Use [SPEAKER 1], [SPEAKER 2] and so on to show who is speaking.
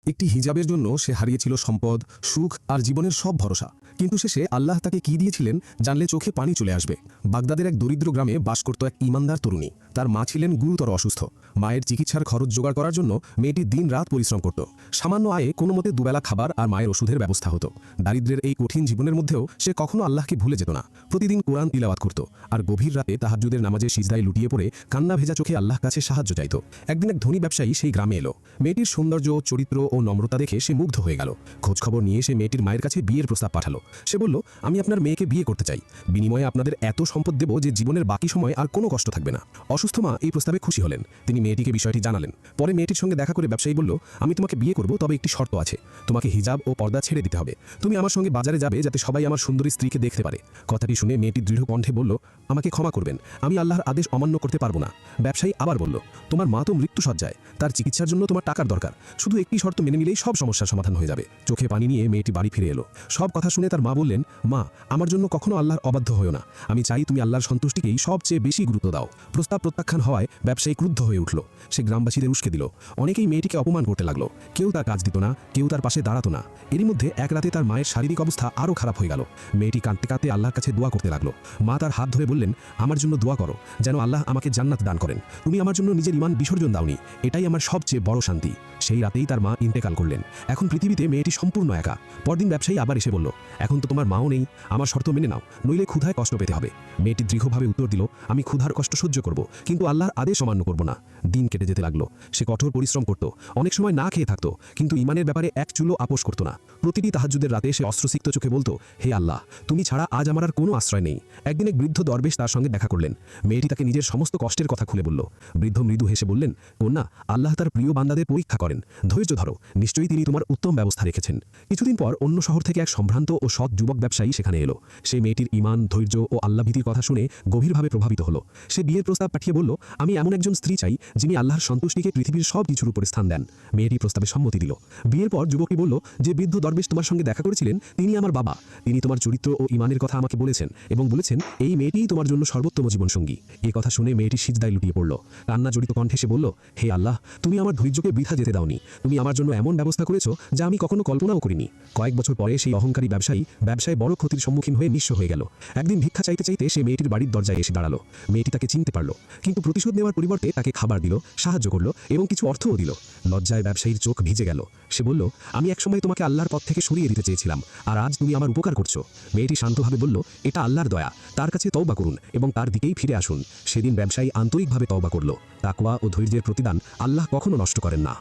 [SPEAKER 1] একটি হিজাবের জন্য সে হারিয়েছিল সম্পদ, সুখ আর জীবনের সব ভরসা। কিন্তু শেষে আল্লাহ তাকে কি দিয়েছিলেন জানলে চোখে পানি চলে আসবে। বাগদাদের এক দরিদ্র গ্রামে বাস করত এক ইমানদার তরুণী। তার মা ছিলেন গুরুতর অসুস্থ। মায়ের চিকিৎসার খরচ জোগাড় করার জন্য মেয়েটি দিন রাত পরিশ্রম করত। সামান্য আয়ে কোনো মতে দুবেলা খাবার আর মায়ের ওষুধের ব্যবস্থা হতো। দারিদ্র্যের এই কঠিন জীবনের মধ্যেও সে কখনো আল্লাহকে ভুলে যেত না। প্রতিদিন কোরআন তিলাওয়াত করত আর গভীর রাতে তাহাজ্জুদের নামাজে সিজদায় লুটিয়ে পড়ে কান্না ভেজা চোখে আল্লাহ কাছে সাহায্য চাইত। একদিন এক ধনী ব্যবসায়ী সেই গ্রামে এলো। মেয়েটির সৌন্দর্য, চরিত্র ও নম্রতা দেখে সে মুগ্ধ হয়ে গেল। খোঁজখবর নিয়ে সে মেয়েটির মায়ের কাছে বিয়ের প্রস্তাব পাঠালো। সে বলল, আমি আপনার মেয়েকে বিয়ে করতে চাই। বিনিময়ে আপনাদের এত সম্পদ দেব যে জীবনের বাকি সময় আর কোনো কষ্ট থাকবে না। অসুস্থ মা এই প্রস্তাবে খুশি হলেন। তিনি মেয়েটিকে বিষয়টি জানালেন। পরে মেয়েটির সঙ্গে দেখা করে ব্যবসায়ী বলল, আমি তোমাকে বিয়ে করব, তবে একটি শর্ত আছে। তোমাকে হিজাব ও পর্দা ছেড়ে দিতে হবে। তুমি আমার সঙ্গে বাজারে যাবে যাতে সবাই আমার সুন্দরী স্ত্রীকে দেখতে পারে। কথাটি শুনে মেয়েটি দৃঢ় কণ্ঠে বলল, আমাকে ক্ষমা করবেন, আমি আল্লাহর আদেশ অমান্য করতে পারবো না। ব্যবসায়ী আবার বলল, তোমার মা তো মৃত্যুসজ্জায়, তার চিকিৎসার জন্য তোমার টাকার দরকার। শুধু একটি শর্ত মেনে নিলেই সব সমস্যার সমাধান হয়ে যাবে। চোখে পানি নিয়ে মেয়েটি বাড়ি ফিরে এলো। সব কথা শুনে তার মা বললেন, মা, আমার জন্য কখনো আল্লাহর অবাধ্য হও না। আমি চাই তুমি আল্লাহর সন্তুষ্টিকেই সবচেয়ে বেশি গুরুত্ব দাও। প্রস্তাব প্রত্যাখ্যান হওয়ায় ব্যবসায়ী ক্রুদ্ধ হয়ে উঠল। সে গ্রামবাসীদের উস্কে দিল। অনেকেই মেয়েটিকে অপমান করতে লাগলো। কেউ তার কাজ দিত না, কেউ তার পাশে দাঁড়াতো না। এরই মধ্যে এক রাতে তার মায়ের শারীরিক অবস্থা আরও খারাপ হয়ে গেল। মেয়েটি কাঁদতে কাঁদতে আল্লাহর কাছে দোয়া করতে লাগলো। মা তার হাত ধরে বললেন, আমার জন্য দোয়া করো, যেন আল্লাহ আমাকে জান্নাত দান করেন। তুমি আমার জন্য নিজের ঈমান বিসর্জন দাওনি, এটাই আমার সবচেয়ে বড় শান্তি। সেই রাতেই তার মা ইন্তেকাল করলেন। এখন পৃথিবীতে মেয়েটি সম্পূর্ণ একা। পরদিন ব্যবসায়ী আবার এসে বলল, এখন তো তোমার মাও নেই, আমার শর্ত মেনে নাও, নইলে ক্ষুধায় কষ্ট পেতে হবে। মেয়েটি দৃঢ়ভাবে উত্তর দিল, আমি ক্ষুধার কষ্ট সহ্য করব, কিন্তু আল্লাহর আদেশ অমান্য করব না। দিন কেটে যেতে লাগলো। সে কঠোর পরিশ্রম করত, অনেক সময় না খেয়ে থাকতো, কিন্তু ঈমানের ব্যাপারে এক চুলো আপোষ করত না। প্রতিটি তাহাজ্জুদের রাতে সে অশ্রুসিক্ত চোখে বলতো, হে আল্লাহ, তুমি ছাড়া আজ আমার আর কোনো আশ্রয় নেই। একদিন এক বৃদ্ধ দরবেশ তার সঙ্গে দেখা করলেন। মেয়েটি তাকে নিজের সমস্ত কষ্টের কথা খুলে বলল। বৃদ্ধ মৃদু হেসে বললেন, কন্যা, আল্লাহ তার প্রিয় বান্দাদের পরীক্ষা করেন, ধৈর্য ধরো, নিশ্চয়ই তিনি তোমার উত্তম ব্যবস্থা রেখেছেন। কিছুদিন পর অন্য শহর থেকে এক সম্ভ্রান্ত ও সৎ যুবক ব্যবসায়ী সেখানে এলো। সে মেয়েটির ঈমান, ধৈর্য ও আল্লাহভীতির কথা শুনে গভীরভাবে প্রভাবিত হলো। সে বিয়ের প্রস্তাব পাঠিয়ে বলল, আমি এমন একজন স্ত্রী চাই যিনি আল্লাহর সন্তুষ্টিকে পৃথিবীর সব কিছুর উপরে স্থান দেন। মেয়েটি প্রস্তাবে সম্মতি দিল। বিয়ের পর যুবকটি বলল, যে বৃদ্ধ দরবেশ তোমার সঙ্গে দেখা করেছিলেন তিনি আমার বাবা। তিনি তোমার চরিত্র ও ঈমানের কথা আমাকে বলেছেন এবং বলেছেন এই মেয়েটিই তোমার জন্য সর্বোত্তম জীবনসঙ্গী। এই কথা শুনে মেয়েটি সিজদায় লুটিয়ে পড়ল। কান্না জড়িত কণ্ঠে সে বলল, হে আল্লাহ, তুমি আমার ধৈর্যকে বৃথা যেতে দাওনি। তুমি আমার জন্য এমন ব্যবস্থা করেছো যা আমি কখনো কল্পনাও করিনি। কয়েক বছর পরে সেই অহংকারী ব্যবসায়ী ব্যবসায় বড় ক্ষতির সম্মুখীন হয়ে নিঃস্ব হয়ে গেল। একদিন ভিক্ষা চাইতে চাইতে সে মেয়েটির বাড়ির দরজায় এসে দাঁড়ালো। মেয়েটি তাকে চিনতে পারল, কিন্তু প্রতিশোধ নেওয়ার পরিবর্তে তাকে খাবার দিল, সাহায্য করল এবং কিছু অর্থও দিল। লজ্জায় ব্যবসায়ীর চোখ ভিজে গেল। সে বলল, আমি একসময় তোমাকে আল্লাহর পথ থেকে সরিয়ে দিতে চেয়েছিলাম, আর আজ তুমি আমার উপকার করছো। মেয়েটি শান্তভাবে বলল, এটা আল্লাহর দয়া, তার কাছে তওবা করুন এবং তার দিকেই ফিরে আসুন। সেদিন ব্যবসায়ী আন্তরিকভাবে তওবা করল। তাকওয়া ও ধৈর্যের প্রতিদান আল্লাহ কখনো নষ্ট করেন না।